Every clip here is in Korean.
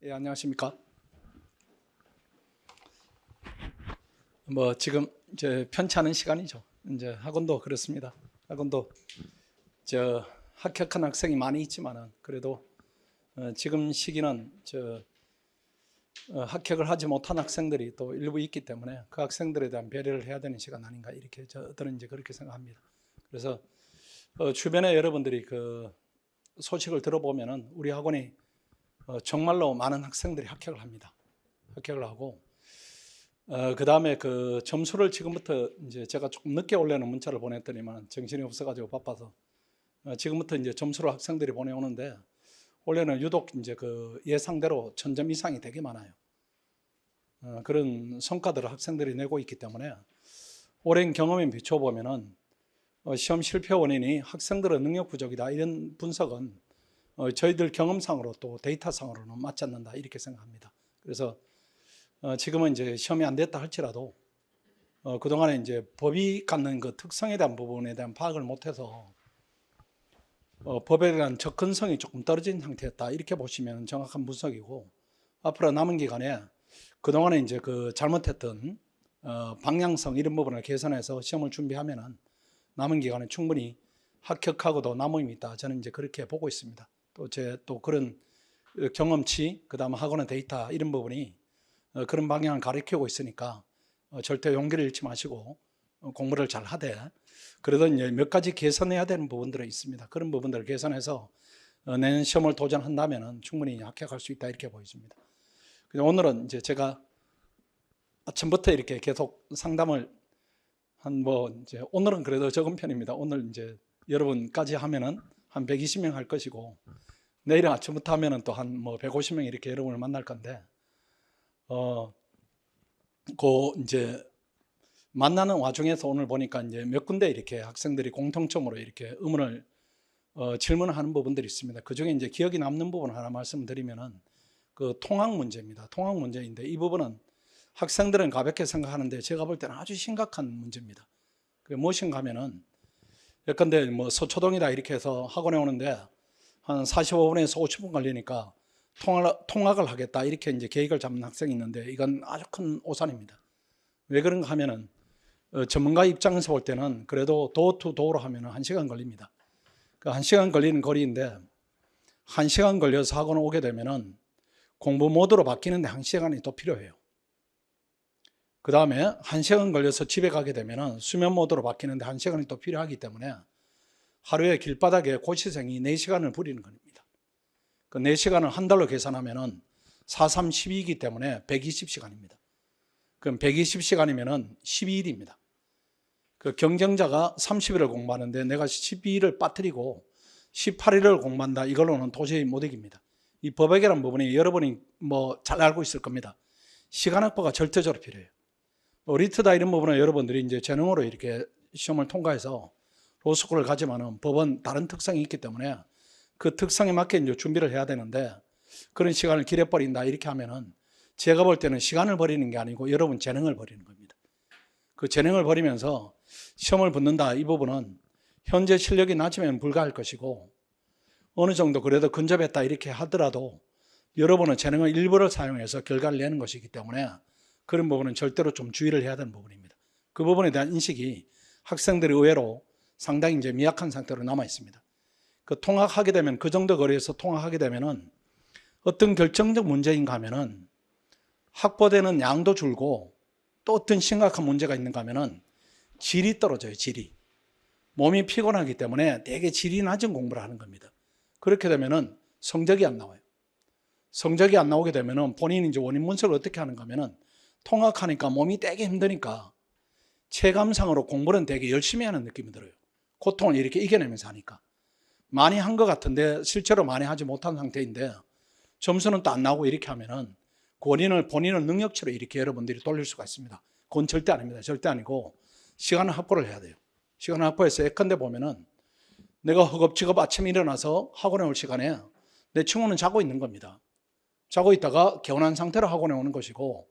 예, 안녕하십니까. 지금 이제 편치 않은 시간이죠. 이제 학원도 그렇습니다. 학원도 합격한 학생이 많이 있지만은 그래도 지금 시기는 합격을 하지 못한 학생들이 또 일부 있기 때문에 그 학생들에 대한 배려를 해야 되는 시간 아닌가 이렇게 저들은 이제 그렇게 생각합니다. 그래서 주변에 여러분들이 그 소식을 들어보면은 우리 학원이 정말로 많은 학생들이 합격을 합니다. 합격을 하고 그 다음에 그 점수를 지금부터 이제 제가 조금 늦게 올려는 문자를 보냈더니만 정신이 없어가지고 바빠서 지금부터 이제 점수를 학생들이 보내오는데 올해는 유독 이제 그 예상대로 1000점 이상이 되게 많아요. 그런 성과들을 학생들이 내고 있기 때문에 오랜 경험에 비춰보면은 시험 실패 원인이 학생들의 능력 부족이다 이런 분석은 저희들 경험상으로 또 데이터상으로는 맞지 않는다 이렇게 생각합니다. 그래서 지금은 이제 시험이 안 됐다 할지라도 그동안에 이제 법이 갖는 그 특성에 대한 부분에 대한 파악을 못해서 법에 대한 접근성이 조금 떨어진 상태였다 이렇게 보시면 정확한 분석이고, 앞으로 남은 기간에 그동안에 이제 그 잘못했던 방향성 이런 부분을 개선해서 시험을 준비하면은 남은 기간에 충분히 합격하고도 남음이 있다. 저는 이제 그렇게 보고 있습니다. 또 그런 경험치, 그다음 학원의 데이터 이런 부분이 그런 방향을 가리키고 있으니까 절대 용기를 잃지 마시고 공부를 잘 하되, 그래도 이제 몇 가지 개선해야 되는 부분들이 있습니다. 그런 부분들을 개선해서 내년 시험을 도전한다면 충분히 합격할 수 있다 이렇게 보여집니다. 오늘은 이제 제가 아침부터 이렇게 계속 상담을 이제 오늘은 그래도 적은 편입니다. 오늘 이제 여러분까지 하면은 한 120명 할 것이고, 내일은 아침부터 하면은 또 한 150명 이렇게 여러분을 만날 건데, 이제 만나는 와중에서 오늘 보니까 이제 몇 군데 이렇게 학생들이 공통점으로 이렇게 의문을 질문을 하는 부분들이 있습니다. 그 중에 이제 기억이 남는 부분 하나 말씀드리면은 그 통학 문제입니다. 통학 문제인데 이 부분은 학생들은 가볍게 생각하는데 제가 볼 때는 아주 심각한 문제입니다. 그게 무엇인가 하면은, 예컨대 서초동이다 이렇게 해서 학원에 오는데 한 45분에서 50분 걸리니까 통학을 하겠다 이렇게 이제 계획을 잡는 학생이 있는데, 이건 아주 큰 오산입니다. 왜 그런가 하면은 전문가 입장에서 볼 때는 그래도 도어 투 도어로 하면은 1시간 걸립니다. 그 1시간 걸리는 거리인데 1시간 걸려서 학원 오게 되면은 공부 모드로 바뀌는데 1시간이 또 필요해요. 그 다음에 1시간 걸려서 집에 가게 되면은 수면 모드로 바뀌는데 1시간이 또 필요하기 때문에 하루에 길바닥에 고시생이 4시간을 부리는 겁니다. 그 4시간을 한 달로 계산하면은 4, 3, 12이기 때문에 120시간입니다. 그럼 120시간이면은 12일입니다. 그 경쟁자가 30일을 공부하는데 내가 12일을 빠뜨리고 18일을 공부한다, 이걸로는 도저히 못 이깁니다. 이 법학이라는 부분이 여러분이 잘 알고 있을 겁니다. 시간 확보가 절대적으로 필요해요. 리트다 이런 부분은 여러분들이 이제 재능으로 이렇게 시험을 통과해서 로스쿨을 가지만은 법은 다른 특성이 있기 때문에 그 특성에 맞게 이제 준비를 해야 되는데, 그런 시간을 길에 버린다 이렇게 하면은 제가 볼 때는 시간을 버리는 게 아니고 여러분 재능을 버리는 겁니다. 그 재능을 버리면서 시험을 붙는다, 이 부분은 현재 실력이 낮으면 불가할 것이고, 어느 정도 그래도 근접했다 이렇게 하더라도 여러분은 재능의 일부를 사용해서 결과를 내는 것이기 때문에 그런 부분은 절대로 좀 주의를 해야 되는 부분입니다. 그 부분에 대한 인식이 학생들이 의외로 상당히 이제 미약한 상태로 남아 있습니다. 그 통학하게 되면, 그 정도 거리에서 통학하게 되면은 어떤 결정적 문제인가 하면은 확보되는 양도 줄고, 또 어떤 심각한 문제가 있는가 하면은 질이 떨어져요. 질이. 몸이 피곤하기 때문에 되게 질이 낮은 공부를 하는 겁니다. 그렇게 되면은 성적이 안 나와요. 성적이 안 나오게 되면은 본인이 이제 원인 분석을 어떻게 하는가 하면은, 통학하니까 몸이 되게 힘드니까 체감상으로 공부는 되게 열심히 하는 느낌이 들어요. 고통을 이렇게 이겨내면서 하니까. 많이 한 것 같은데 실제로 많이 하지 못한 상태인데 점수는 또 안 나오고 이렇게 하면은 그 원인을 본인의 능력치로 이렇게 여러분들이 돌릴 수가 있습니다. 그건 절대 아닙니다. 절대 아니고 시간을 확보를 해야 돼요. 시간을 확보해서 예컨대 보면은 내가 허겁지겁 아침에 일어나서 학원에 올 시간에 내 친구는 자고 있는 겁니다. 자고 있다가 개운한 상태로 학원에 오는 것이고,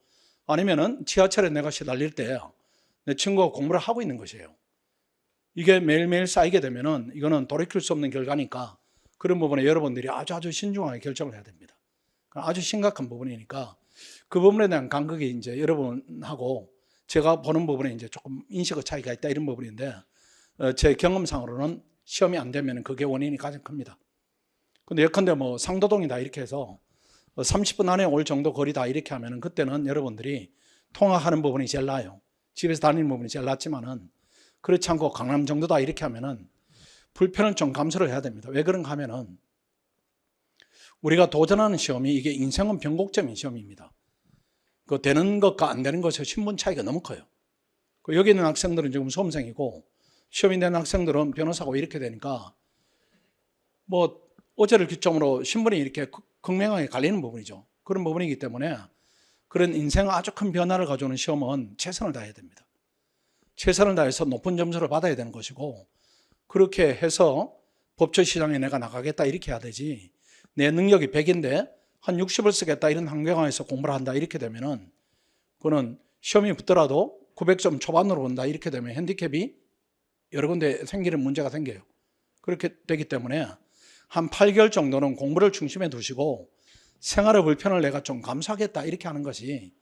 아니면은 지하철에 내가 시달릴 때 내 친구가 공부를 하고 있는 것이에요. 이게 매일매일 쌓이게 되면은 이거는 돌이킬 수 없는 결과니까 그런 부분에 여러분들이 아주 신중하게 결정을 해야 됩니다. 아주 심각한 부분이니까 그 부분에 대한 간극이 이제 여러분하고 제가 보는 부분에 이제 조금 인식의 차이가 있다 이런 부분인데 제 경험상으로는 시험이 안 되면 그게 원인이 가장 큽니다. 근데 예컨대 뭐 상도동이다 이렇게 해서 30분 안에 올 정도 거리다 이렇게 하면은 그때는 여러분들이 통학하는 부분이 제일 나아요. 집에서 다니는 부분이 제일 낫지만은 그렇지 않고 강남 정도다 이렇게 하면은 불편을 좀 감수를 해야 됩니다. 왜 그런가 하면은 우리가 도전하는 시험이 이게 인생은 변곡점인 시험입니다. 그 되는 것과 안 되는 것의 신분 차이가 너무 커요. 여기 있는 학생들은 지금 수험생이고 시험이 된 학생들은 변호사고 이렇게 되니까 뭐 어제를 기점으로 신분이 이렇게 극명하게 갈리는 부분이죠. 그런 부분이기 때문에 그런 인생 아주 큰 변화를 가져오는 시험은 최선을 다해야 됩니다. 최선을 다해서 높은 점수를 받아야 되는 것이고 그렇게 해서 법조시장에 내가 나가겠다 이렇게 해야 되지 내 능력이 100인데 한 60을 쓰겠다 이런 환경에서 공부를 한다 이렇게 되면은 그거는 시험이 붙더라도 900점 초반으로 온다 이렇게 되면 핸디캡이 여러 군데 생기는 문제가 생겨요. 그렇게 되기 때문에 한 8개월 정도는 공부를 중심에 두시고 생활의 불편을 내가 좀 감수하겠다 이렇게 하는 것이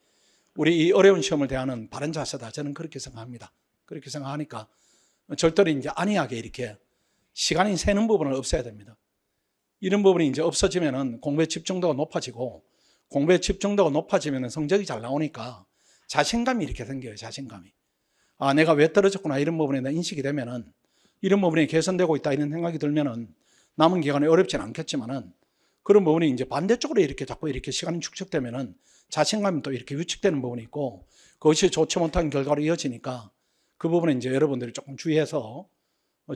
우리 이 어려운 시험을 대하는 바른 자세다. 저는 그렇게 생각합니다. 그렇게 생각하니까 절대로 이제 안이하게 이렇게 시간이 새는 부분을 없애야 됩니다. 이런 부분이 이제 없어지면은 공부의 집중도가 높아지고 공부의 집중도가 높아지면은 성적이 잘 나오니까 자신감이 이렇게 생겨요. 자신감이. 아, 내가 왜 떨어졌구나 이런 부분에 대한 인식이 되면은 이런 부분이 개선되고 있다 이런 생각이 들면은 남은 기간에 어렵지는 않겠지만은 그런 부분이 이제 반대쪽으로 이렇게 자꾸 이렇게 시간이 축적되면은 자신감이 또 이렇게 위축되는 부분이 있고 그것이 좋지 못한 결과로 이어지니까 그 부분은 이제 여러분들이 조금 주의해서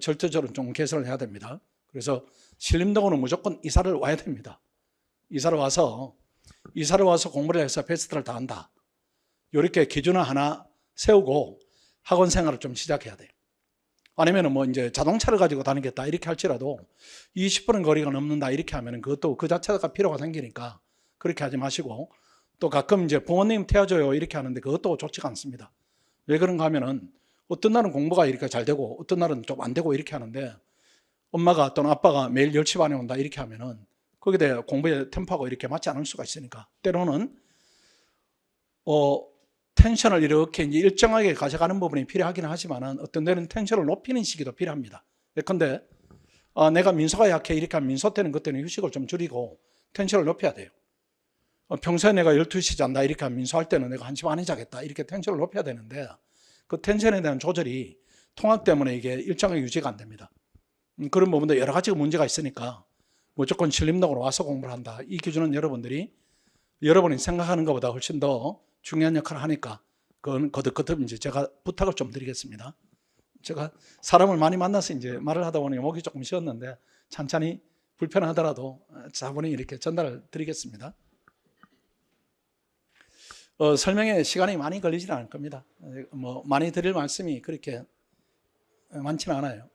절대적으로 좀 개선을 해야 됩니다. 그래서 신림동으로 무조건 이사를 와야 됩니다. 이사를 와서 공부를 해서 베스트를 다 한다. 이렇게 기준을 하나 세우고 학원 생활을 좀 시작해야 돼요. 아니면은 뭐 이제 자동차를 가지고 다니겠다 이렇게 할지라도 20분은 거리가 넘는다 이렇게 하면은 그것도 그 자체가 필요가 생기니까 그렇게 하지 마시고 또 가끔 이제 부모님 태워줘요 이렇게 하는데 그것도 좋지가 않습니다. 왜 그런가 하면은 어떤 날은 공부가 이렇게 잘 되고 어떤 날은 좀 안 되고 이렇게 하는데 엄마가 또는 아빠가 매일 10시 반에 온다 이렇게 하면은 거기에 대해 공부의 템포가 이렇게 맞지 않을 수가 있으니까 때로는 텐션을 이렇게 이제 일정하게 가져가는 부분이 필요하긴 하지만은 어떤 데는 텐션을 높이는 시기도 필요합니다. 예컨대 내가 민소가 약해 이렇게 하면 민소 때는 그때는 휴식을 좀 줄이고 텐션을 높여야 돼요. 평소에 내가 12시 잔다 이렇게 하면 민소할 때는 내가 1시 반에 자겠다 이렇게 텐션을 높여야 되는데 그 텐션에 대한 조절이 통학 때문에 이게 일정하게 유지가 안 됩니다. 그런 부분도 여러 가지 문제가 있으니까 무조건 신림동으로 와서 공부를 한다. 이 기준은 여러분이 생각하는 것보다 훨씬 더 중요한 역할을 하니까 그건 거듭 이제 제가 부탁을 좀 드리겠습니다. 제가 사람을 많이 만나서 이제 말을 하다 보니 목이 조금 쉬었는데 찬찬히 불편하더라도 차분히 이렇게 전달을 드리겠습니다. 설명에 시간이 많이 걸리지는 않을 겁니다. 뭐 많이 드릴 말씀이 그렇게 많지는 않아요.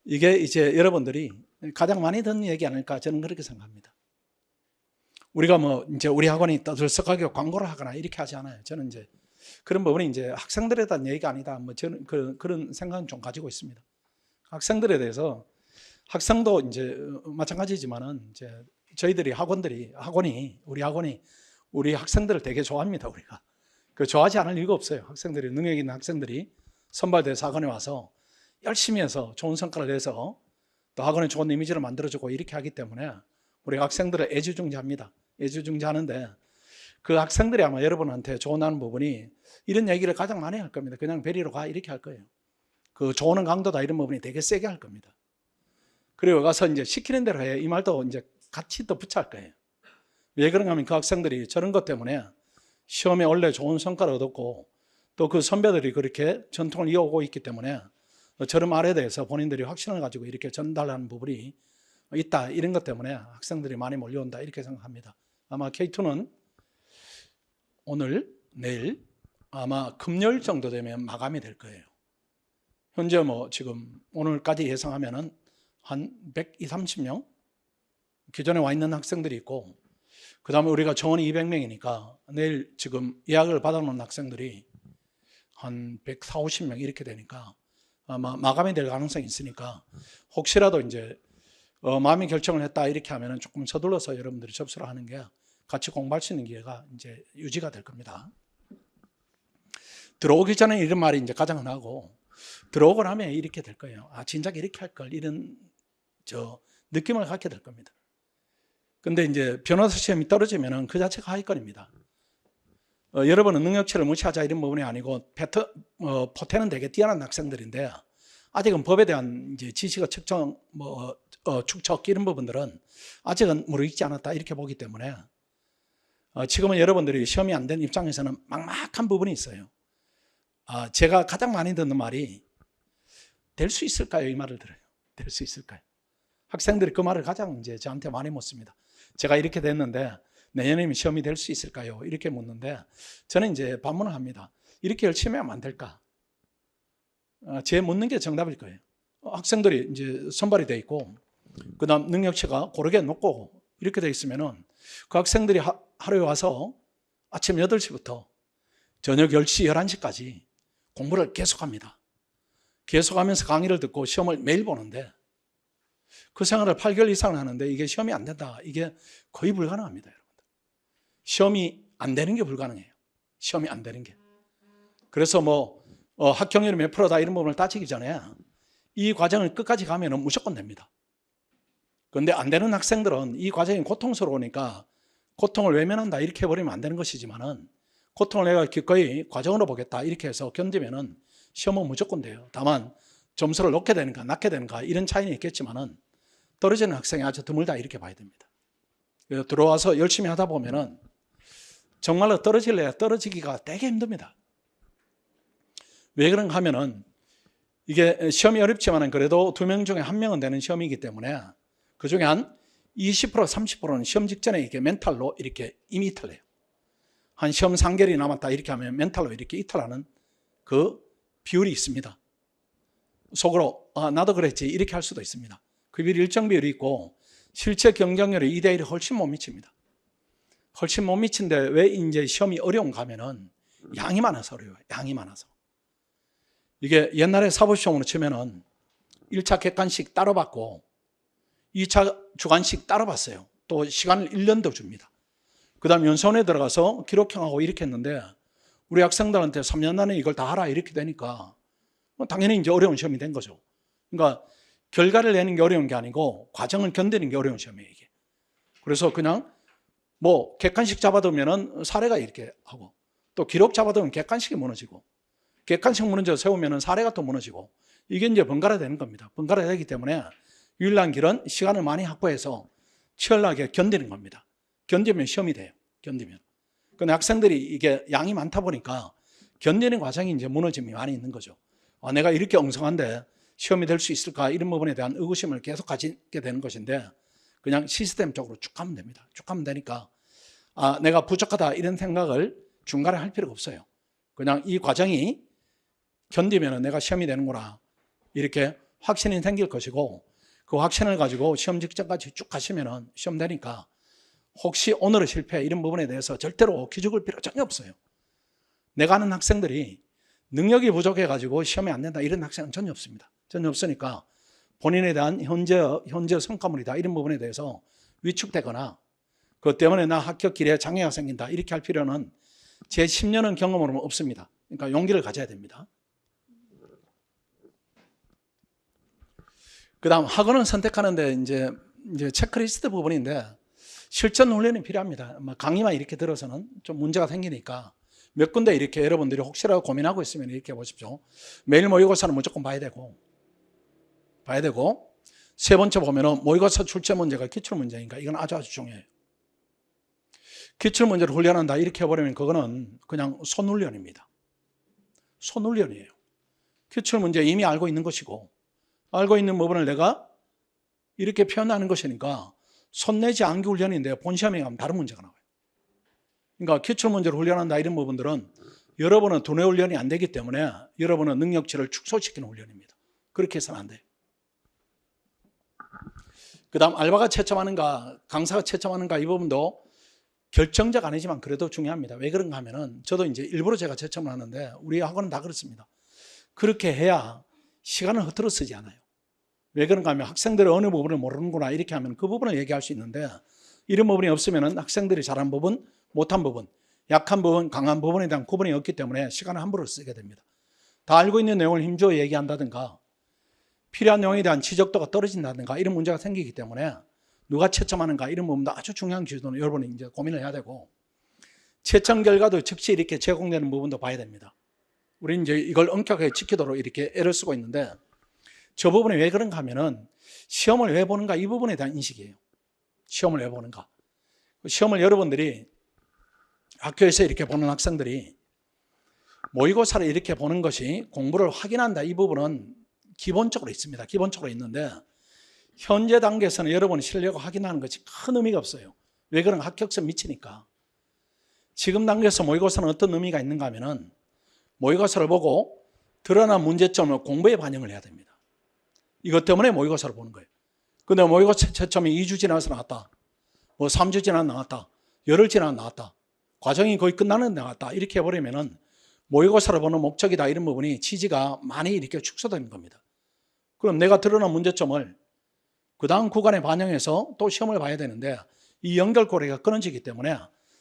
이게 이제 여러분들이 가장 많이 듣는 얘기 아닐까 저는 그렇게 생각합니다. 우리가 뭐 이제 우리 학원이 떠들썩하게 광고를 하거나 이렇게 하지 않아요. 저는 이제 그런 부분이 이제 학생들에 대한 얘기가 아니다. 뭐 저는 그런 생각은 좀 가지고 있습니다. 학생들에 대해서 학생도 이제 마찬가지지만은 이제 저희들이 우리 학원이 우리 학생들을 되게 좋아합니다. 우리가 그 좋아하지 않을 이유가 없어요. 학생들이 능력 있는 학생들이 선발돼서 학원에 와서 열심히 해서 좋은 성과를 내서 또 학원에 좋은 이미지를 만들어주고 이렇게 하기 때문에 우리 학생들을 애지중지합니다. 애지중지하는데 그 학생들이 아마 여러분한테 조언하는 부분이 이런 얘기를 가장 많이 할 겁니다. 그냥 베리로 가 이렇게 할 거예요. 그 조언은 강도다 이런 부분이 되게 세게 할 겁니다. 그리고 가서 이제 시키는 대로 해 이 말도 이제 같이 또 붙여할 거예요. 왜 그런가 하면 그 학생들이 저런 것 때문에 시험에 원래 좋은 성과를 얻었고 또 그 선배들이 그렇게 전통을 이어오고 있기 때문에 저런 말에 대해서 본인들이 확신을 가지고 이렇게 전달하는 부분이 있다. 이런 것 때문에 학생들이 많이 몰려온다. 이렇게 생각합니다. 아마 K2는 오늘, 내일, 아마 금요일 정도 되면 마감이 될 거예요. 현재 뭐 지금 오늘까지 예상하면은 한 120, 30명? 기존에 와 있는 학생들이 있고, 그 다음에 우리가 정원이 200명이니까 내일 지금 예약을 받아놓은 학생들이 한 140, 50명 이렇게 되니까 아마 마감이 될 가능성이 있으니까 혹시라도 이제 마음의 결정을 했다 이렇게 하면은 조금 서둘러서 여러분들이 접수를 하는 게 같이 공부할 수 있는 기회가 이제 유지가 될 겁니다. 들어오기 전에 이런 말이 이제 가장 흔하고 들어오고 나면 이렇게 될 거예요. 아, 진작 이렇게 할 걸 이런 느낌을 갖게 될 겁니다. 근데 이제 변호사 시험이 떨어지면은 그 자체가 하위권입니다. 여러분은 능력치를 무시하자 이런 부분이 아니고 포텐은 되게 뛰어난 학생들인데 아직은 법에 대한 이제 지식의 측정, 축적 이런 부분들은 아직은 무르익지 않았다 이렇게 보기 때문에 지금은 여러분들이 시험이 안 된 입장에서는 막막한 부분이 있어요. 제가 가장 많이 듣는 말이 될 수 있을까요? 이 말을 들어요. 될 수 있을까요? 학생들이 그 말을 가장 이제 저한테 많이 묻습니다. 제가 이렇게 됐는데 내년이면 시험이 될 수 있을까요? 이렇게 묻는데 저는 이제 반문을 합니다. 이렇게 열심히 하면 안 될까? 제 묻는 게 정답일 거예요. 학생들이 이제 선발이 돼 있고 그다음 능력치가 고르게 높고 이렇게 돼 있으면은 그 학생들이 하루에 와서 아침 8시부터 저녁 10시, 11시까지 공부를 계속합니다. 계속하면서 강의를 듣고 시험을 매일 보는데 그 생활을 8개월 이상을 하는데 이게 시험이 안 된다. 이게 거의 불가능합니다, 여러분들. 시험이 안 되는 게 불가능해요. 시험이 안 되는 게. 그래서 합격률이 몇 프로다 이런 부분을 따지기 전에 이 과정을 끝까지 가면은 무조건 됩니다. 그런데 안 되는 학생들은 이 과정이 고통스러우니까 고통을 외면한다 이렇게 해버리면 안 되는 것이지만은 고통을 내가 기꺼이 과정으로 보겠다 이렇게 해서 견디면은 시험은 무조건 돼요. 다만 점수를 높게 되는가 낮게 되는가 이런 차이는 있겠지만은 떨어지는 학생이 아주 드물다 이렇게 봐야 됩니다. 들어와서 열심히 하다 보면은 정말로 떨어질래야 떨어지기가 되게 힘듭니다. 왜 그런가 하면은 이게 시험이 어렵지만은 그래도 2명 중에 1명은 되는 시험이기 때문에 그 중에 한 20%, 30%는 시험 직전에 이렇게 멘탈로 이렇게 이미 이탈해요. 한 시험 3개월이 남았다 이렇게 하면 멘탈로 이렇게 이탈하는 그 비율이 있습니다. 속으로 나도 그랬지 이렇게 할 수도 있습니다. 그 비율이 일정 비율이 있고 실제 경쟁률이 2대 1이 훨씬 못 미칩니다. 훨씬 못 미친데 왜 이제 시험이 어려운가 하면은 양이 많아서 어려워요. 양이 많아서. 이게 옛날에 사법시험으로 치면은 1차 객관식 따로 받고 2차 주관식 따로 봤어요. 또 시간을 1년 더 줍니다. 그 다음 연수원에 들어가서 기록형하고 이렇게 했는데 우리 학생들한테 3년 안에 이걸 다 하라 이렇게 되니까 당연히 이제 어려운 시험이 된 거죠. 그러니까 결과를 내는 게 어려운 게 아니고 과정을 견디는 게 어려운 시험이에요, 이게. 그래서 그냥 객관식 잡아두면은 사례가 이렇게 하고 또 기록 잡아두면 객관식이 무너지고 객관식 무너져 세우면은 사례가 또 무너지고 이게 이제 번갈아 되는 겁니다. 번갈아 되기 때문에 유일한 길은 시간을 많이 확보해서 치열하게 견디는 겁니다. 견디면 시험이 돼요. 견디면. 근데 학생들이 이게 양이 많다 보니까 견디는 과정이 이제 무너짐이 많이 있는 거죠. 내가 이렇게 엉성한데 시험이 될 수 있을까 이런 부분에 대한 의구심을 계속 가지게 되는 것인데 그냥 시스템적으로 쭉 가면 됩니다. 쭉 가면 되니까 내가 부족하다 이런 생각을 중간에 할 필요가 없어요. 그냥 이 과정이 견디면 내가 시험이 되는구나 이렇게 확신이 생길 것이고 그 확신을 가지고 시험 직전까지 쭉 가시면 시험 되니까 혹시 오늘의 실패 이런 부분에 대해서 절대로 기죽을 필요 전혀 없어요. 내가 아는 학생들이 능력이 부족해가지고 시험이 안 된다 이런 학생은 전혀 없습니다. 전혀 없으니까 본인에 대한 현재 성과물이다 이런 부분에 대해서 위축되거나 그것 때문에 나 합격 길에 장애가 생긴다 이렇게 할 필요는 제 10년은 경험으로는 없습니다. 그러니까 용기를 가져야 됩니다. 그 다음 학원을 선택하는데 이제 체크리스트 부분인데 실전 훈련이 필요합니다. 강의만 이렇게 들어서는 좀 문제가 생기니까 몇 군데 이렇게 여러분들이 혹시라도 고민하고 있으면 이렇게 보십시오. 매일 모의고사는 무조건 봐야 되고 세 번째 보면은 모의고사 출제 문제가 기출문제니까 이건 아주 중요해요. 기출문제를 훈련한다 이렇게 해버리면 그거는 그냥 손훈련입니다. 손훈련이에요. 기출문제 이미 알고 있는 것이고 알고 있는 부분을 내가 이렇게 표현하는 것이니까 손내지 않기 훈련인데 본시험에 가면 다른 문제가 나와요. 그러니까 기출문제를 훈련한다 이런 부분들은 여러분은 두뇌 훈련이 안 되기 때문에 여러분은 능력치를 축소시키는 훈련입니다. 그렇게 해서는 안 돼요. 그 다음 알바가 채점하는가 강사가 채점하는가 이 부분도 결정적 아니지만 그래도 중요합니다. 왜 그런가 하면은 저도 이제 일부러 제가 채점을 하는데 우리 학원은 다 그렇습니다. 그렇게 해야 시간을 허투루 쓰지 않아요. 왜 그런가 하면 학생들이 어느 부분을 모르는구나 이렇게 하면 그 부분을 얘기할 수 있는데, 이런 부분이 없으면 학생들이 잘한 부분, 못한 부분, 약한 부분, 강한 부분에 대한 구분이 없기 때문에 시간을 함부로 쓰게 됩니다. 다 알고 있는 내용을 힘주어 얘기한다든가 필요한 내용에 대한 지적도가 떨어진다든가 이런 문제가 생기기 때문에 누가 채점하는가 이런 부분도 아주 중요한 기준으로 여러분이 이제 고민을 해야 되고, 채점 결과도 즉시 이렇게 제공되는 부분도 봐야 됩니다. 우리는 이제 이걸 엄격하게 지키도록 이렇게 애를 쓰고 있는데, 저 부분이 왜 그런가 하면은 시험을 왜 보는가 이 부분에 대한 인식이에요. 시험을 왜 보는가. 시험을 여러분들이 학교에서 이렇게 보는 학생들이 모의고사를 이렇게 보는 것이 공부를 확인한다 이 부분은 기본적으로 있습니다. 기본적으로 있는데, 현재 단계에서는 여러분의 실력을 확인하는 것이 큰 의미가 없어요. 왜 그런가? 합격점 미치니까. 지금 단계에서 모의고사는 어떤 의미가 있는가 하면은 모의고사를 보고 드러난 문제점을 공부에 반영을 해야 됩니다. 이것 때문에 모의고사를 보는 거예요. 근데 모의고사 채점이 2주 지나서 나왔다, 뭐 3주 지나서 나왔다, 열흘 지나서 나왔다, 과정이 거의 끝나는 데 나왔다 이렇게 해버리면은 모의고사를 보는 목적이다 이런 부분이 취지가 많이 이렇게 축소되는 겁니다. 그럼 내가 드러난 문제점을 그 다음 구간에 반영해서 또 시험을 봐야 되는데, 이 연결고리가 끊어지기 때문에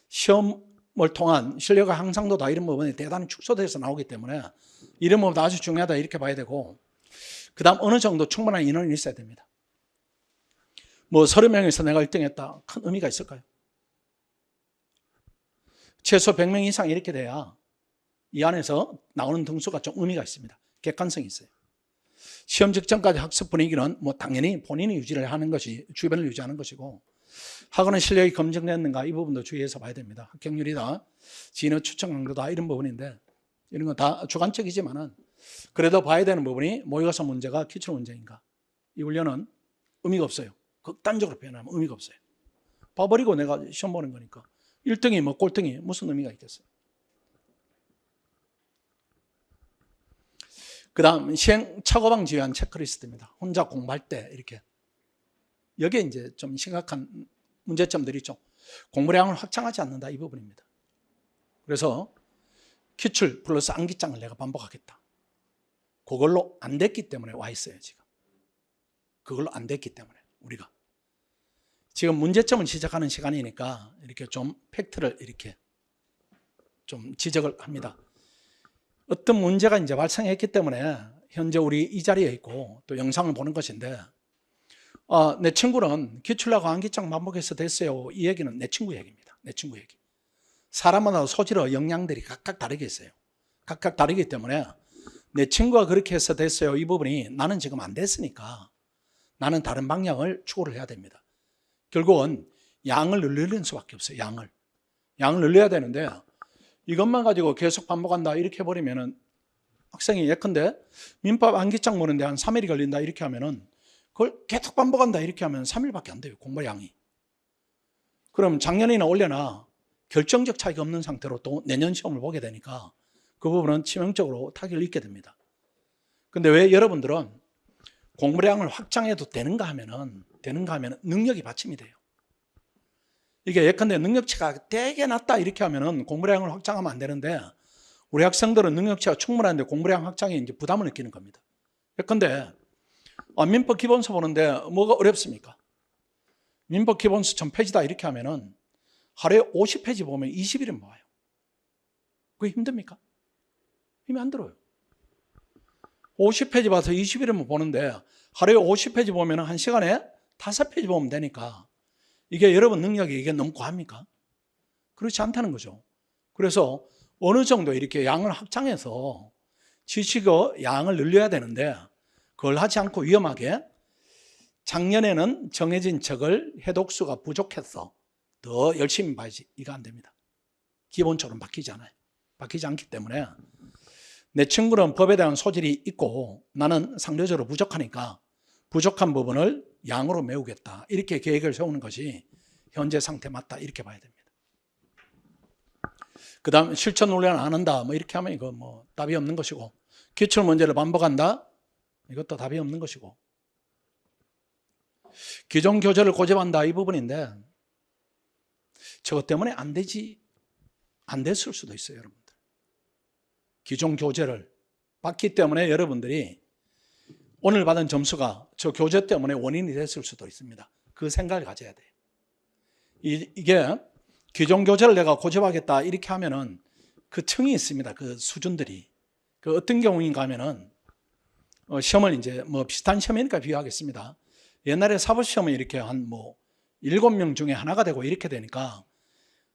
시험을 통한 실력의 향상도다 이런 부분이 대단히 축소돼서 나오기 때문에 이런 부분도 아주 중요하다 이렇게 봐야 되고, 그 다음 어느 정도 충분한 인원이 있어야 됩니다. 뭐 30명에서 내가 1등 했다, 큰 의미가 있을까요? 최소 100명 이상 이렇게 돼야 이 안에서 나오는 등수가 좀 의미가 있습니다. 객관성이 있어요. 시험 직전까지 학습 분위기는 뭐 당연히 본인이 유지를 하는 것이, 주변을 유지하는 것이고, 학원의 실력이 검증됐는가 이 부분도 주의해서 봐야 됩니다. 합격률이다, 진호 추천 강도다 이런 부분인데, 이런 건 다 주관적이지만은 그래도 봐야 되는 부분이 모의고사 문제가 기출 문제인가, 이 훈련은 의미가 없어요. 극단적으로 표현하면 의미가 없어요. 봐버리고 내가 시험 보는 거니까 1등이 뭐 꼴등이 무슨 의미가 있겠어요. 그 다음 시행 착오방 지휘한 체크리스트입니다. 혼자 공부할 때 이렇게, 여기에 이제 좀 심각한 문제점들이 있죠. 공부량을 확장하지 않는다 이 부분입니다. 그래서 기출 플러스 암기장을 내가 반복하겠다, 그걸로 안 됐기 때문에 와 있어요. 지금 그걸로 안 됐기 때문에 우리가 지금 문제점을 지적하는 시간이니까 이렇게 좀 팩트를 이렇게 좀 지적을 합니다. 어떤 문제가 이제 발생했기 때문에 현재 우리 이 자리에 있고 또 영상을 보는 것인데, 내 친구는 기출하고 암기장 반복해서 됐어요, 이 얘기는 내 친구 얘기입니다. 내 친구 얘기. 사람마다 소질의 역량들이 각각 다르게 있어요. 각각 다르기 때문에 내 친구가 그렇게 해서 됐어요 이 부분이 나는 지금 안 됐으니까 나는 다른 방향을 추구를 해야 됩니다. 결국은 양을 늘리는 수밖에 없어요. 양을 늘려야 되는데, 이것만 가지고 계속 반복한다 이렇게 해버리면은 학생이 예컨대 민법 암기장 보는데 한 3일이 걸린다 이렇게 하면은 그걸 계속 반복한다 이렇게 하면 3일밖에 안 돼요, 공부량이. 그럼 작년이나 올해나 결정적 차이가 없는 상태로 또 내년 시험을 보게 되니까 그 부분은 치명적으로 타격을 입게 됩니다. 근데 왜 여러분들은 공부량을 확장해도 되는가 하면은 능력이 받침이 돼요. 이게 예컨대 능력치가 되게 낮다 이렇게 하면은 공부량을 확장하면 안 되는데, 우리 학생들은 능력치가 충분한데 공부량 확장에 이제 부담을 느끼는 겁니다. 예컨대 민법 기본서 보는데 뭐가 어렵습니까? 민법 기본서 1000페이지다 이렇게 하면은 하루에 50페이지 보면 20일은 모아요. 그게 힘듭니까? 힘이 안 들어요. 50페이지 봐서 20일은 보는데 하루에 50페이지 보면 한 시간에 5페이지 보면 되니까 이게 여러분 능력이 이게 너무 과합니까? 그렇지 않다는 거죠. 그래서 어느 정도 이렇게 양을 확장해서 지식의 양을 늘려야 되는데, 그걸 하지 않고 위험하게 작년에는 정해진 척을 해독수가 부족해서 더 열심히 봐야지, 이거 안 됩니다. 기본적으로 바뀌지 않아요. 바뀌지 않기 때문에 내 친구는 법에 대한 소질이 있고 나는 상대적으로 부족하니까 부족한 부분을 양으로 메우겠다, 이렇게 계획을 세우는 것이 현재 상태 맞다 이렇게 봐야 됩니다. 그 다음 실천 훈련 안 한다 뭐 이렇게 하면 이거 뭐 답이 없는 것이고, 기출 문제를 반복한다 이것도 답이 없는 것이고, 기존 교재를 고집한다 이 부분인데 저것 때문에 안 됐을 수도 있어요. 여러분들 기존 교재를 봤기 때문에 여러분들이 오늘 받은 점수가 저 교재 때문에 원인이 됐을 수도 있습니다. 그 생각을 가져야 돼요. 이게 기존 교재를 내가 고집하겠다 이렇게 하면은 그 층이 있습니다. 그 수준들이. 그 어떤 경우인가 하면은 시험을 이제 뭐 비슷한 시험이니까 비교하겠습니다. 옛날에 사법시험은 이렇게 한 뭐 7명 중에 하나가 되고 이렇게 되니까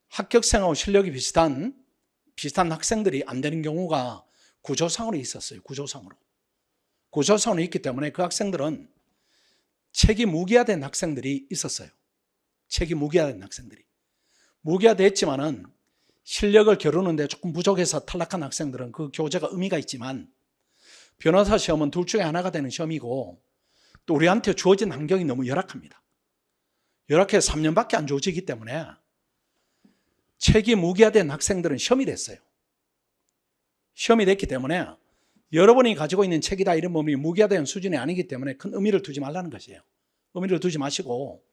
합격생하고 실력이 비슷한 학생들이 안 되는 경우가 구조상으로 있었어요. 구조상으로 있기 때문에 그 학생들은 책이 무기화된 학생들이 있었어요. 책이 무기화된 학생들이. 무기화됐지만은 실력을 겨루는데 조금 부족해서 탈락한 학생들은 그 교재가 의미가 있지만 변호사 시험은 둘 중에 하나가 되는 시험이고 또 우리한테 주어진 환경이 너무 열악합니다. 열악해서 3년밖에 안 주어지기 때문에 책이 무기화된 학생들은 시험이 됐어요. 시험이 됐기 때문에 여러분이 가지고 있는 책이다 이런 부분이 무기화된 수준이 아니기 때문에 큰 의미를 두지 말라는 것이에요. 의미를 두지 마시고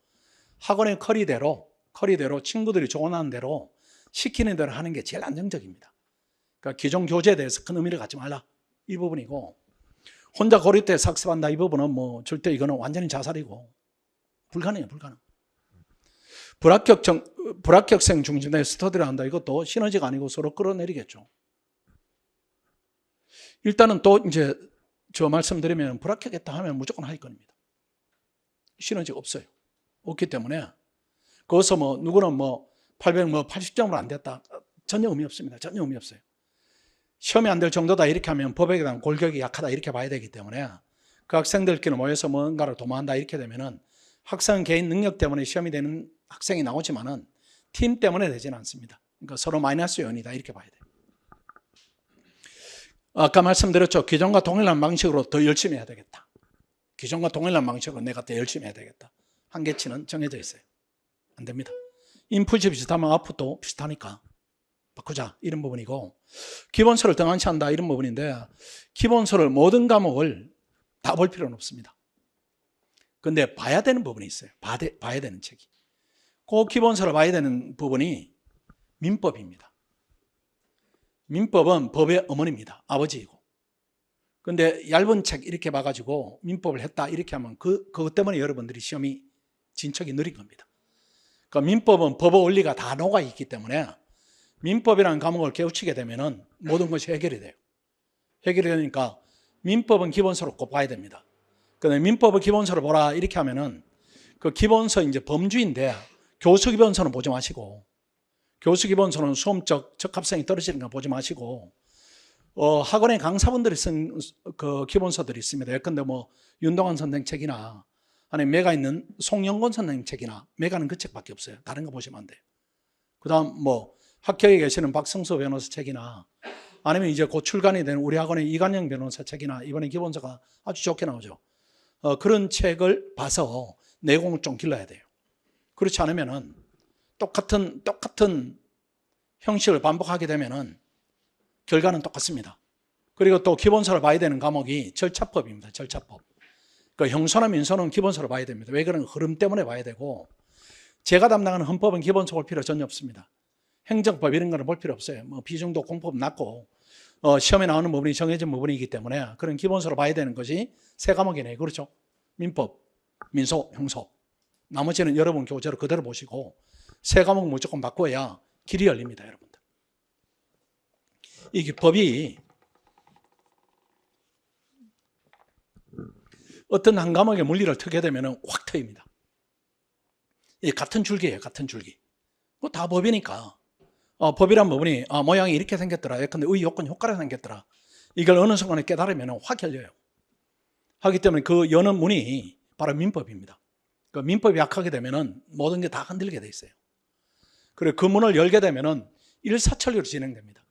학원의 커리대로 친구들이 조언하는 대로 시키는 대로 하는 게 제일 안정적입니다. 그러니까 기존 교재에 대해서 큰 의미를 갖지 말라 이 부분이고 혼자 고려대에서 학습한다 이 부분은 뭐 절대 이거는 완전히 자살이고 불가능해요. 불합격생 중심의 스터디를 한다 이것도 시너지가 아니고 서로 끌어내리겠죠. 일단은 또 이제 저 말씀드리면 불합격했다 하면 무조건 하위권입니다. 시너지가 없어요. 없기 때문에 거기서 뭐 누구는 뭐 80점으로 안 됐다 전혀 의미 없습니다. 전혀 의미 없어요. 시험이 안 될 정도다 이렇게 하면 법에 대한 골격이 약하다 이렇게 봐야 되기 때문에 그 학생들끼리 모여서 뭔가를 도모한다 이렇게 되면은 학생 개인 능력 때문에 시험이 되는 학생이 나오지만은 팀 때문에 되지는 않습니다. 그러니까 서로 마이너스 요인이다 이렇게 봐야 돼요. 아까 말씀드렸죠. 기존과 동일한 방식으로 더 열심히 해야 되겠다. 기존과 동일한 방식으로 내가 더 열심히 해야 되겠다. 한계치는 정해져 있어요. 안 됩니다. 인풋이 비슷하면 아웃풋도 비슷하니까 바꾸자 이런 부분이고 기본서를 등한시 한다 이런 부분인데 기본서를 모든 과목을 다 볼 필요는 없습니다. 근데 봐야 되는 부분이 있어요. 봐야 되는 책이. 그 기본서를 봐야 되는 부분이 민법입니다. 민법은 법의 어머니입니다. 아버지이고. 근데 얇은 책 이렇게 봐가지고 민법을 했다 이렇게 하면 그것 때문에 여러분들이 시험이 진척이 느린 겁니다. 그러니까 민법은 법의 원리가 다 녹아 있기 때문에 민법이라는 과목을 깨우치게 되면은 모든 것이 해결이 돼요. 해결이 되니까 민법은 기본서로 꼭 봐야 됩니다. 근데 민법의 기본서를 보라 이렇게 하면은 그 기본서 이제 범주인데 교수 기본서는 보지 마시고 교수 기본서는 수험적 적합성이 떨어지는 거 보지 마시고 학원의 강사분들이 쓴 그 기본서들이 있습니다. 예컨대 뭐 윤동환 선생 책이나 아니면 매가 있는 송영곤 선생 책이나 매가는 그 책밖에 없어요. 다른 거 보시면 안 돼요. 그다음 뭐 학교에 계시는 박성수 변호사 책이나 아니면 이제 곧 출간이 되는 우리 학원의 이관영 변호사 책이나 이번에 기본서가 아주 좋게 나오죠. 그런 책을 봐서 내공을 좀 길러야 돼요. 그렇지 않으면은 똑같은 형식을 반복하게 되면은 결과는 똑같습니다. 그리고 또 기본서를 봐야 되는 과목이 절차법입니다. 절차법. 그러니까 형소나 민소는 기본서를 봐야 됩니다. 왜 그런 흐름 때문에 봐야 되고 제가 담당하는 헌법은 기본서 볼 필요 전혀 없습니다. 행정법 이런 거는 볼 필요 없어요. 뭐 비중도 공법 낮고 시험에 나오는 부분이 정해진 부분이기 때문에 그런 기본서로 봐야 되는 것이 세 과목이네요. 그렇죠? 민법, 민소, 형소. 나머지는 여러분 교재로 그대로 보시고 세 과목 무조건 바꿔야 길이 열립니다. 여러분들. 이게 법이 어떤 한 과목의 물리를 트게 되면 확 트입니다. 이게 같은 줄기예요. 같은 줄기. 다 법이니까. 법이란 부분이 모양이 이렇게 생겼더라. 예컨대 의, 요건, 효과로 생겼더라. 이걸 어느 순간에 깨달으면 확 열려요. 하기 때문에 그 여는 문이 바로 민법입니다. 그 민법이 약하게 되면 모든 게 다 흔들게 돼 있어요. 그리고 그 문을 열게 되면 일사천리로 진행됩니다.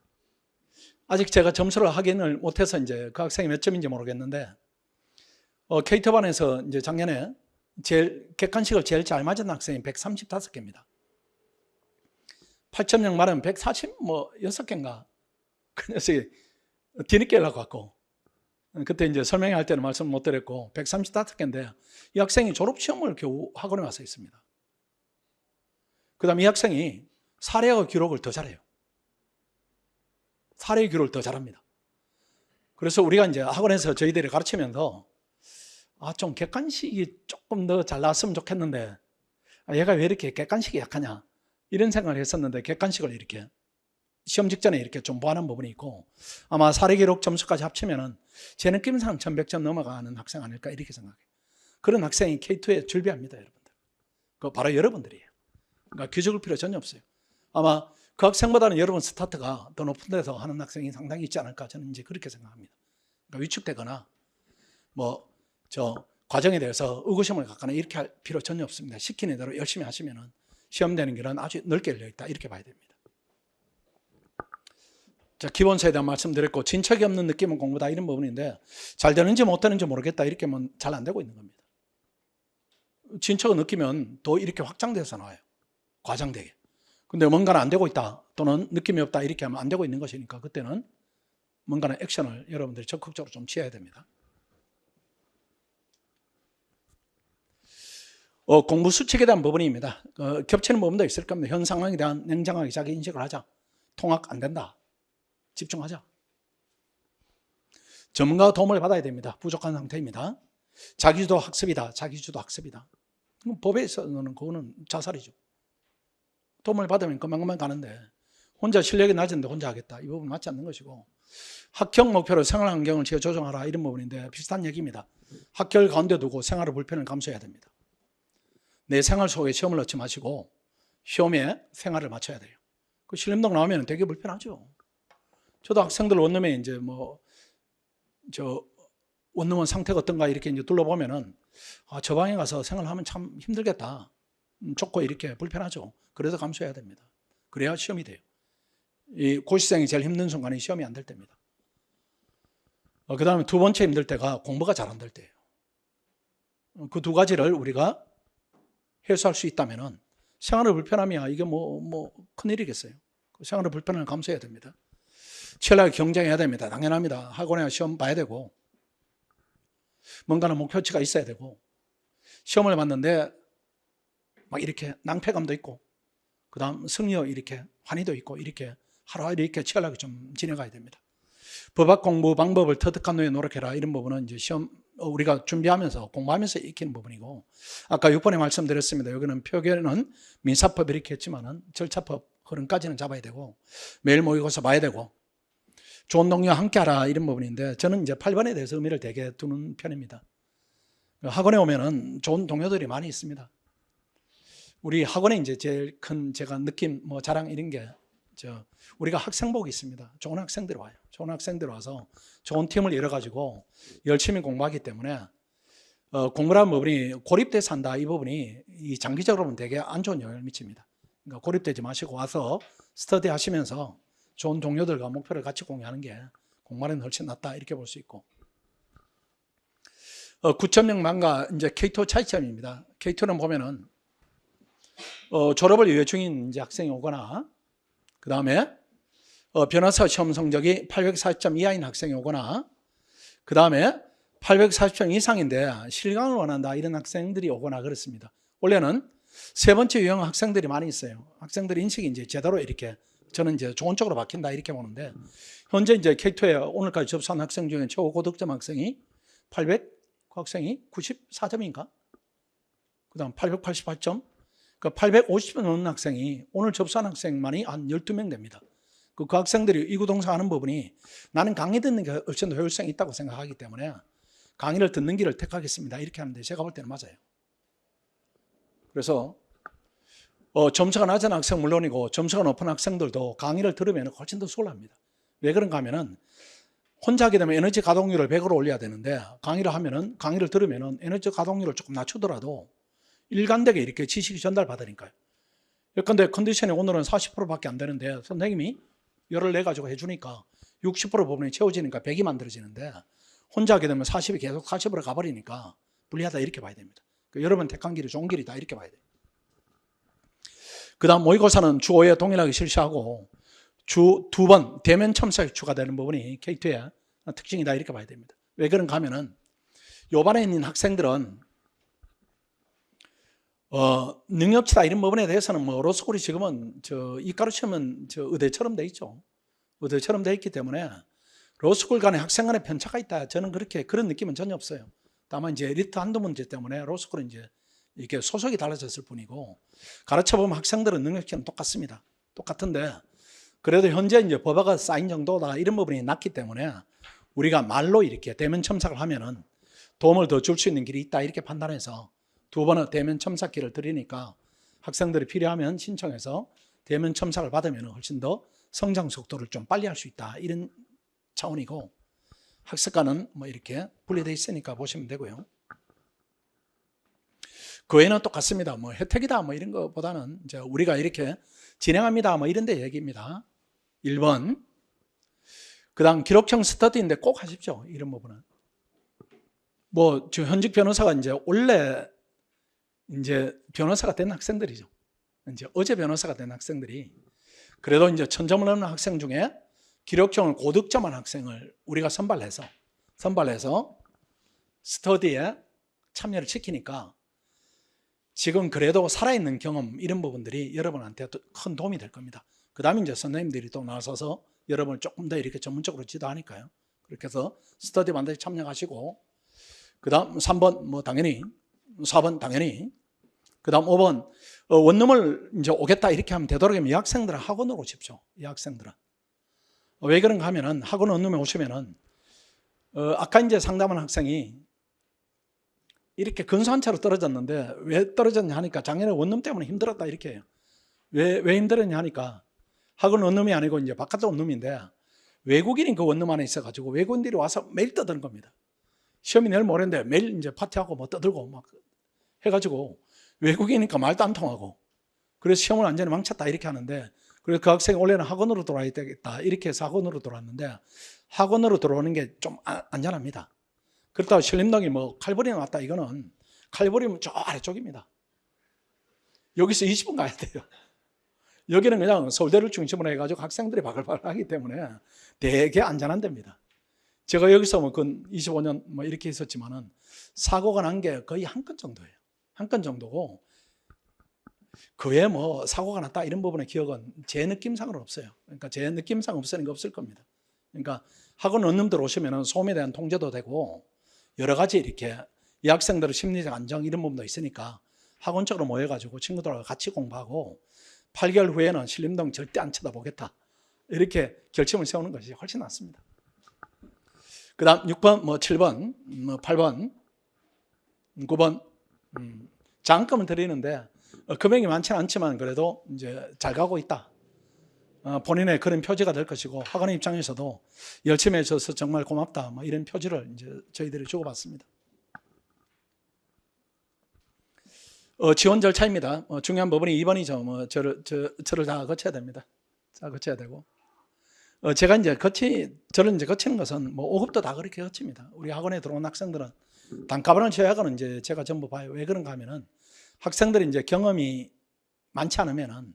아직 제가 점수를 확인을 못해서 이제 그 학생이 몇 점인지 모르겠는데 케이터반에서 이제 작년에 객관식을 제일 잘 맞은 학생이 135개입니다. 8.0 말하면 146개인가? 그 녀석이 뒤늦게 연락 왔고, 그때 이제 설명할 때는 말씀 못 드렸고, 135개인데, 이 학생이 졸업시험을 겨우 학원에 와서 했습니다. 그 다음에 이 학생이 사례와 기록을 더 잘해요. 사례 기록을 더 잘합니다. 그래서 우리가 이제 학원에서 저희들이 가르치면서 좀 객관식이 조금 더 잘 나왔으면 좋겠는데, 얘가 왜 이렇게 객관식이 약하냐, 이런 생각을 했었는데, 객관식을 이렇게 시험 직전에 이렇게 좀 보완한 부분이 있고, 아마 사례 기록 점수까지 합치면은 제 느낌상 1100점 넘어가는 학생 아닐까 이렇게 생각해요. 그런 학생이 K2에 줄비합니다, 여러분들. 그거 바로 여러분들이에요. 그러니까 기죽을 필요 전혀 없어요. 아마 그 학생보다는 여러분 스타트가 더 높은 데서 하는 학생이 상당히 있지 않을까, 저는 이제 그렇게 생각합니다. 그러니까 위축되거나 과정에 대해서 의구심을 갖거나 이렇게 할 필요 전혀 없습니다. 시키는 대로 열심히 하시면은 시험 되는 길은 아주 넓게 열려 있다, 이렇게 봐야 됩니다. 자, 기본서에 대한 말씀드렸고, 진척이 없는 느낌은 공부다, 이런 부분인데, 잘 되는지 못 되는지 모르겠다 이렇게 하면 잘 안 되고 있는 겁니다. 진척을 느끼면 더 이렇게 확장돼서 나와요, 과장되게. 근데 뭔가는 안 되고 있다, 또는 느낌이 없다 이렇게 하면 안 되고 있는 것이니까, 그때는 뭔가는 액션을 여러분들이 적극적으로 좀 취해야 됩니다. 공부 수칙에 대한 부분입니다. 겹치는 부분도 있을 겁니다. 현 상황에 대한 냉정하게 자기 인식을 하자. 통학 안 된다, 집중하자. 전문가 도움을 받아야 됩니다. 부족한 상태입니다. 자기주도 학습이다, 자기주도 학습이다. 법에서는 그거는 자살이죠. 도움을 받으면 그만큼만 가는데, 혼자 실력이 낮은데 혼자 하겠다, 이 부분 맞지 않는 것이고, 학형 목표로 생활 환경을 재조정하라, 이런 부분인데 비슷한 얘기입니다. 학교를 가운데 두고 생활의 불편을 감수해야 됩니다. 내 생활 속에 시험을 넣지 마시고 시험에 생활을 맞춰야 돼요. 그 실림동 나오면 되게 불편하죠. 저도 학생들 원룸에 이제 원룸은 상태가 어떤가 이렇게 이제 둘러보면은, 저 방에 가서 생활하면 참 힘들겠다, 좁고 이렇게 불편하죠. 그래서 감수해야 됩니다. 그래야 시험이 돼요. 이 고시생이 제일 힘든 순간이 시험이 안 될 때입니다. 그 다음에 두 번째 힘들 때가 공부가 잘 안 될 때예요. 그 두 가지를 우리가 해소할 수 있다면은 생활의 불편함이야 이게 큰일이겠어요. 생활의 불편을 감수해야 됩니다. 치열하게 경쟁해야 됩니다. 당연합니다. 학원에 시험 봐야 되고, 뭔가는 목표치가 있어야 되고, 시험을 봤는데 막 이렇게 낭패감도 있고, 그 다음 승리와 이렇게 환희도 있고, 이렇게 하루하루 이렇게 치열하게 좀 지내가야 됩니다. 법학 공부 방법을 터득한 후에 노력해라, 이런 부분은 이제 시험 우리가 준비하면서 공부하면서 익히는 부분이고, 아까 6번에 말씀드렸습니다. 여기는 표결은 민사법 이렇게 했지만은 절차법 흐름까지는 잡아야 되고, 매일 모의고사 봐야 되고, 좋은 동료와 함께하라, 이런 부분인데, 저는 이제 8번에 대해서 의미를 되게 두는 편입니다. 학원에 오면은 좋은 동료들이 많이 있습니다. 우리 학원에 이제 제일 큰 제가 느낌 자랑 이런 게, 우리가 학생복이 있습니다. 좋은 학생들이 와요. 좋은 학생들이 와서 좋은 팀을 이뤄가지고 열심히 공부하기 때문에, 공부라는 부분이 고립돼서 한다, 이 부분이 이 장기적으로 보면 되게 안 좋은 영향을 미칩니다. 그러니까 고립되지 마시고 와서 스터디 하시면서 좋은 동료들과 목표를 같이 공유하는 게 공부하는 훨씬 낫다, 이렇게 볼 수 있고, 9.0 만과 이제 K2 차이점입니다. K2는 보면은 졸업을 유예 중인 이제 학생이 오거나, 그 다음에 변호사 시험 성적이 840점 이하인 학생이 오거나, 그 다음에 840점 이상인데 실강을 원한다, 이런 학생들이 오거나 그렇습니다. 원래는 세 번째 유형 학생들이 많이 있어요. 학생들 인식이 이제 제대로 이렇게, 저는 이제 좋은 쪽으로 바뀐다, 이렇게 보는데, 현재 이제 K2에 오늘까지 접수한 학생 중에 최고 고득점 학생이 800, 그 학생이 94점인가? 그 다음 888점? 그 850점 넘는 학생이 오늘 접수한 학생만이 한 12명 됩니다. 그 학생들이 이구동성 하는 부분이, 나는 강의 듣는 게 훨씬 더 효율성이 있다고 생각하기 때문에 강의를 듣는 길을 택하겠습니다, 이렇게 하는데, 제가 볼 때는 맞아요. 그래서 점수가 낮은 학생 물론이고 점수가 높은 학생들도 강의를 들으면 훨씬 더 수월합니다. 왜 그런가 하면은, 혼자 하게 되면 에너지 가동률을 100으로 올려야 되는데, 강의를 들으면은 에너지 가동률을 조금 낮추더라도 일관되게 이렇게 지식이 전달받으니까요. 예컨대 컨디션이 오늘은 40%밖에 안 되는데 선생님이 열을 내가지고 해주니까 60% 부분이 채워지니까 100이 만들어지는데, 혼자 하게 되면 40이 계속 40으로 가버리니까 불리하다, 이렇게 봐야 됩니다. 여러분 택한 길이 좋은 길이다, 이렇게 봐야 돼요. 그 다음 모의고사는 주 5회 동일하게 실시하고 주 2번 대면 첨삭이 추가되는 부분이 K2의 특징이다, 이렇게 봐야 됩니다. 왜 그런가 하면은, 요반에 있는 학생들은 능력치다 이런 부분에 대해서는 로스쿨이 지금은 이과로 치면 의대처럼 돼 있죠. 의대처럼 돼 있기 때문에 로스쿨 간에 학생 간에 편차가 있다, 저는 그런 느낌은 전혀 없어요. 다만 이제 엘리트 한두 문제 때문에 로스쿨은 이제 이렇게 소속이 달라졌을 뿐이고, 가르쳐 보면 학생들은 능력치는 똑같습니다. 똑같은데 그래도 현재 이제 법화가 쌓인 정도다 이런 부분이 낮기 때문에 우리가 말로 이렇게 대면 첨삭을 하면은 도움을 더 줄 수 있는 길이 있다 이렇게 판단해서 두 번의 대면 첨삭기를 드리니까 학생들이 필요하면 신청해서 대면 첨삭을 받으면 훨씬 더 성장 속도를 좀 빨리 할 수 있다 이런 차원이고, 학습과는 뭐 이렇게 분리되어 있으니까 보시면 되고요. 그 외에는 똑같습니다. 뭐 혜택이다 뭐 이런 것보다는 이제 우리가 이렇게 진행합니다 뭐 이런 데 얘기입니다. 1번. 그 다음 기록형 스터디인데 꼭 하십시오. 이런 부분은. 뭐 저 현직 변호사가 이제 원래 이제 변호사가 된 학생들이죠. 이제 어제 변호사가 된 학생들이 그래도 이제 천점을 얻는 학생 중에 기록형을 고득점한 학생을 우리가 선발해서 스터디에 참여를 시키니까 지금 그래도 살아있는 경험 이런 부분들이 여러분한테 큰 도움이 될 겁니다. 그 다음에 이제 선생님들이 또 나서서 여러분을 조금 더 이렇게 전문적으로 지도하니까요. 그렇게 해서 스터디 반드시 참여하시고, 그 다음 3번 뭐 당연히, 4번 당연히, 그 다음 5번 원룸을 이제 오겠다 이렇게 하면 되도록이면 이 학생들은 학원으로 오십시오. 이 학생들은. 왜 그런가 하면은 학원 원룸에 오시면은 아까 이제 상담한 학생이 이렇게 근소한 차로 떨어졌는데 왜 떨어졌냐 하니까 작년에 원룸 때문에 힘들었다 이렇게 해요. 왜 힘들었냐 하니까 학원 원룸이 아니고 이제 바깥 원룸인데 외국인이 그 원룸 안에 있어가지고 외국인들이 와서 매일 떠드는 겁니다. 시험이 내일 모레인데 매일 이제 파티하고 뭐 떠들고 막 해가지고 외국인이니까 말도 안 통하고 그래서 시험을 완전히 망쳤다 이렇게 하는데, 그래서 그 학생이 원래는 학원으로 돌아야 되겠다 이렇게 해서 학원으로 돌아왔는데 학원으로 들어오는 게 좀 안전합니다. 그렇다고 신림동이 뭐 칼버리 나왔다 이거는 칼버리면 저 아래쪽입니다. 여기서 20분 가야 돼요. 여기는 그냥 서울대를 중심으로 해가지고 학생들이 바글바글 하기 때문에 되게 안전한 데입니다. 제가 여기서 뭐 근 25년 뭐 이렇게 있었지만은 사고가 난 게 거의 한 건 정도예요. 한 건 정도고 그 외에 뭐 사고가 났다 이런 부분의 기억은 제 느낌상으로 없어요. 그러니까 제 느낌상 없으니까 없을 겁니다. 그러니까 학원 원룸들 오시면은 소음에 대한 통제도 되고 여러 가지 이렇게 이 학생들의 심리적 안정 이런 부분도 있으니까 학원 쪽으로 모여가지고 친구들하고 같이 공부하고 8개월 후에는 신림동 절대 안 쳐다보겠다 이렇게 결심을 세우는 것이 훨씬 낫습니다. 그 다음 6번, 뭐 7번, 뭐 8번, 9번 장학금을 드리는데 금액이 많지는 않지만 그래도 이제 잘 가고 있다. 본인의 그런 표지가 될 것이고 학원의 입장에서도 열심히 해줘서 정말 고맙다. 뭐 이런 표지를 이제 저희들이 주고받습니다. 지원 절차입니다. 중요한 부분이 2번이죠. 뭐 저를 다 거쳐야 됩니다. 다 거쳐야 되고. 제가 이제 저를 이제 거치는 것은 뭐 5급도 다 그렇게 거칩니다. 우리 학원에 들어온 학생들은 단가반을 제외하고는 이제 제가 전부 봐요. 왜 그런가 하면은 학생들이 이제 경험이 많지 않으면은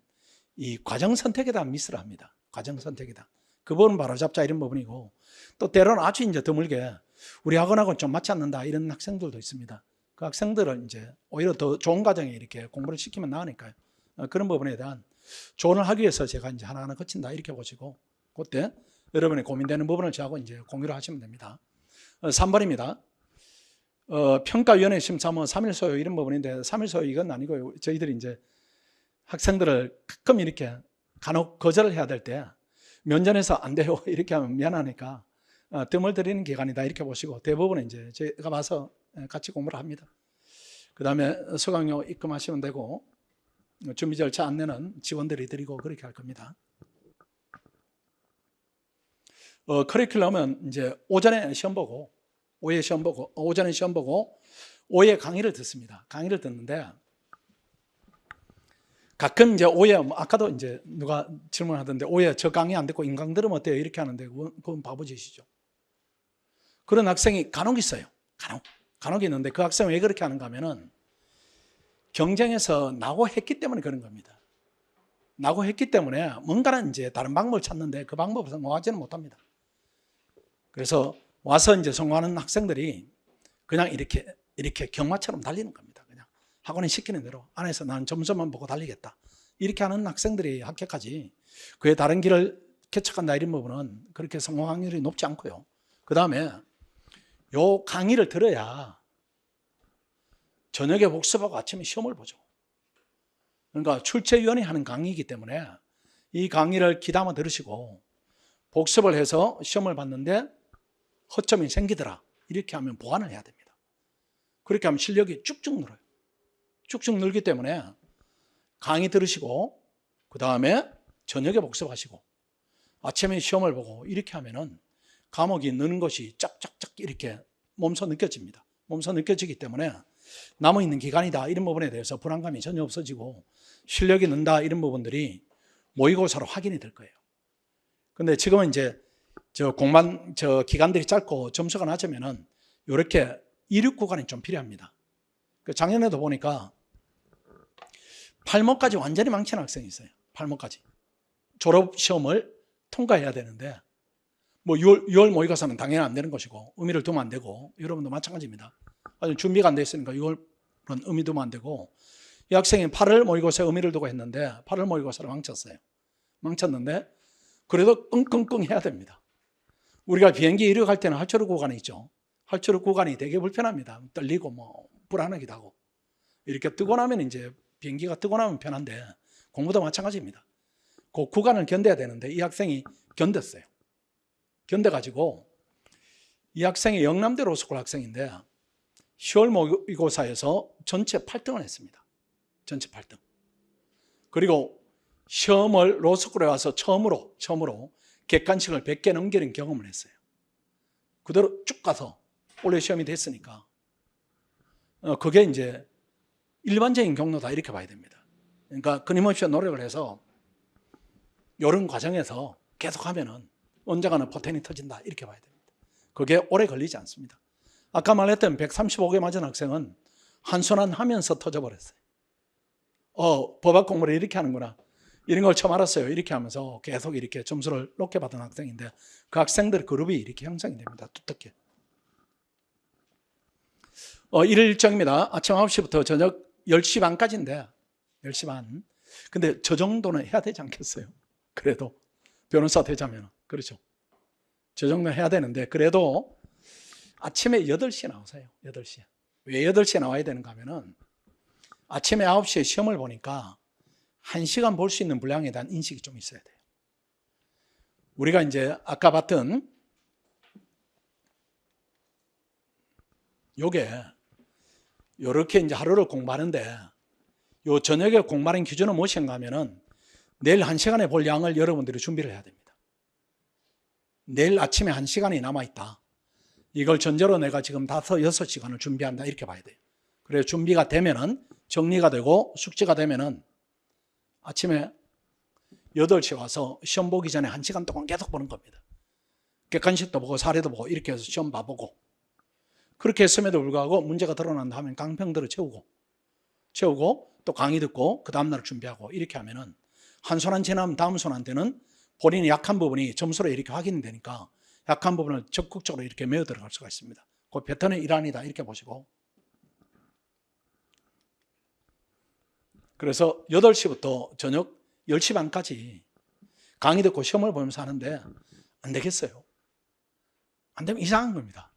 이 과정 선택에 대한 미스를 합니다. 과정 선택이다. 그 부분은 바로 잡자 이런 부분이고, 또 때로는 아주 이제 드물게 우리 학원하고는 좀 맞지 않는다 이런 학생들도 있습니다. 그 학생들은 이제 오히려 더 좋은 과정에 이렇게 공부를 시키면 나으니까요. 그런 부분에 대한 조언을 하기 위해서 제가 이제 하나하나 거친다 이렇게 보시고, 그때 여러분의 고민되는 부분을 저하고 이제 공유를 하시면 됩니다. 3번입니다. 평가위원회 심사 뭐 3일 소요 이런 부분인데 3일 소요 이건 아니고요. 저희들이 이제 학생들을 가끔 이렇게 간혹 거절을 해야 될 때 면전에서 안 돼요 이렇게 하면 미안하니까 뜸을 들이는 기간이다 이렇게 보시고, 대부분은 이제 제가 봐서 같이 공부를 합니다. 그 다음에 수강료 입금하시면 되고 준비 절차 안내는 직원들이 드리고 그렇게 할 겁니다. 커리큘럼은 이제 오전에 시험 보고 오후에 시험 보고 오전에 시험 보고 오후에 강의를 듣습니다. 강의를 듣는데 가끔 이제 오후에 아까도 이제 누가 질문하던데 오후에 저 강의 안 듣고 인강 들으면 어때요? 이렇게 하는데 그건 바보짓이죠. 그런 학생이 간혹 있어요. 간혹 있는데 그 학생은 왜 그렇게 하는가 하면은 경쟁에서 나고 했기 때문에 그런 겁니다. 나고 했기 때문에 뭔가는 이제 다른 방법을 찾는데 그 방법을 성공하지는 못합니다. 그래서 와서 이제 성공하는 학생들이 그냥 이렇게 경마처럼 달리는 겁니다. 그냥 학원에 시키는 대로 안에서 나는 점수만 보고 달리겠다. 이렇게 하는 학생들이 합격하지 그의 다른 길을 개척한다 이런 부분은 그렇게 성공 확률이 높지 않고요. 그 다음에 요 강의를 들어야 저녁에 복습하고 아침에 시험을 보죠. 그러니까 출제위원회 하는 강의이기 때문에 이 강의를 귀담아 들으시고 복습을 해서 시험을 봤는데 허점이 생기더라. 이렇게 하면 보완을 해야 됩니다. 그렇게 하면 실력이 쭉쭉 늘어요. 쭉쭉 늘기 때문에 강의 들으시고 그 다음에 저녁에 복습하시고 아침에 시험을 보고 이렇게 하면은 과목이 느는 것이 쫙쫙쫙 이렇게 몸소 느껴집니다. 몸소 느껴지기 때문에 남아있는 기간이다 이런 부분에 대해서 불안감이 전혀 없어지고 실력이 는다 이런 부분들이 모의고사로 확인이 될 거예요. 근데 지금은 이제 저 기간들이 짧고 점수가 낮으면은 이렇게 이륙 구간이 좀 필요합니다. 작년에도 보니까 8모까지 완전히 망치는 학생이 있어요. 8모까지. 졸업 시험을 통과해야 되는데 뭐 6월 모의고사는 당연히 안 되는 것이고 의미를 두면 안 되고 여러분도 마찬가지입니다. 아직 준비가 안 돼 있으니까 6월은 의미 두면 안 되고 이 학생이 8월 모의고사에 의미를 두고 했는데 8월 모의고사를 망쳤어요. 망쳤는데 그래도 끙끙끙 해야 됩니다. 우리가 비행기 이륙할 때는 활초록 구간이 있죠. 활초록 구간이 되게 불편합니다. 떨리고 뭐 불안하기도 하고 이렇게 뜨고 나면 이제 비행기가 뜨고 나면 편한데 공부도 마찬가지입니다. 그 구간을 견뎌야 되는데 이 학생이 견뎠어요. 견뎌가지고 이 학생이 영남대 로스쿨 학생인데 10월 모의고사에서 전체 8등을 했습니다. 전체 8등. 그리고 시험을 로스쿨에 와서 처음으로 객관식을 100개 넘기는 경험을 했어요. 그대로 쭉 가서 원래 시험이 됐으니까 그게 이제 일반적인 경로다 이렇게 봐야 됩니다. 그러니까 끊임없이 노력을 해서 이런 과정에서 계속 하면은 언젠가는 포텐이 터진다 이렇게 봐야 됩니다. 그게 오래 걸리지 않습니다. 아까 말했던 135개 맞은 학생은 한순환 하면서 터져버렸어요. 법학 공부를 이렇게 하는구나. 이런 걸 처음 알았어요. 이렇게 하면서 계속 이렇게 점수를 높게 받은 학생인데 그 학생들 그룹이 이렇게 형성이 됩니다. 두텁게. 일일 일정입니다. 아침 9시부터 저녁 10시 반까지인데 10시 반. 근데 저 정도는 해야 되지 않겠어요? 그래도 변호사 되자면 그렇죠. 저 정도는 해야 되는데 그래도 아침에 8시에 나오세요. 8시에. 왜 8시에 나와야 되는가 하면은 아침에 9시에 시험을 보니까 1시간 볼 수 있는 분량에 대한 인식이 좀 있어야 돼요. 우리가 이제 아까 봤던 요게 요렇게 이제 하루를 공부하는데 요 저녁에 공부하는 기준은 무엇인가 하면은 내일 1시간에 볼 양을 여러분들이 준비를 해야 됩니다. 내일 아침에 1시간이 남아있다. 이걸 전제로 내가 지금 5, 6시간을 준비한다 이렇게 봐야 돼요. 그래서 준비가 되면은 정리가 되고 숙제가 되면은 아침에 8시에 와서 시험 보기 전에 1시간 동안 계속 보는 겁니다. 객관식도 보고 사례도 보고 이렇게 해서 시험 봐보고 그렇게 했음에도 불구하고 문제가 드러난다 하면 강평들을 채우고 또 강의 듣고 그 다음날 준비하고 이렇게 하면은 한 손안 지나면 다음 손안 때는 본인이 약한 부분이 점수로 이렇게 확인이 되니까 약한 부분을 적극적으로 이렇게 메어 들어갈 수가 있습니다. 그 패턴의 일환이다 이렇게 보시고 그래서 8시부터 저녁 10시 반까지 강의 듣고 시험을 보면서 하는데 안 되겠어요. 안 되면 이상한 겁니다.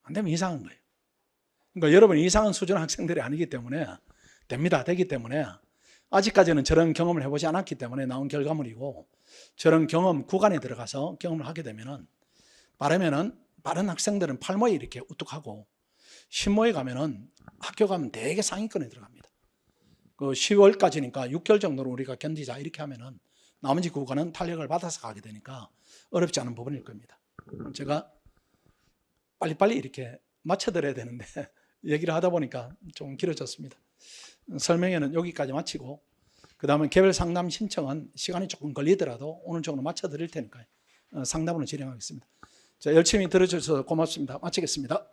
안 되면 이상한 거예요. 그러니까 여러분이 이상한 수준의 학생들이 아니기 때문에 됩니다. 되기 때문에 아직까지는 저런 경험을 해보지 않았기 때문에 나온 결과물이고 저런 경험 구간에 들어가서 경험을 하게 되면은 빠르면은 빠른 학생들은 8모에 이렇게 우뚝하고 10모에 가면은 학교 가면 되게 상위권에 들어갑니다. 그 10월까지니까 6개월 정도로 우리가 견디자 이렇게 하면은 나머지 구간은 탄력을 받아서 가게 되니까 어렵지 않은 부분일 겁니다. 제가 빨리빨리 이렇게 맞춰드려야 되는데 얘기를 하다 보니까 좀 길어졌습니다. 설명회는 여기까지 마치고 그 다음에 개별 상담 신청은 시간이 조금 걸리더라도 오늘 정도 맞춰드릴 테니까 상담으로 진행하겠습니다. 자, 열심히 들어주셔서 고맙습니다. 마치겠습니다.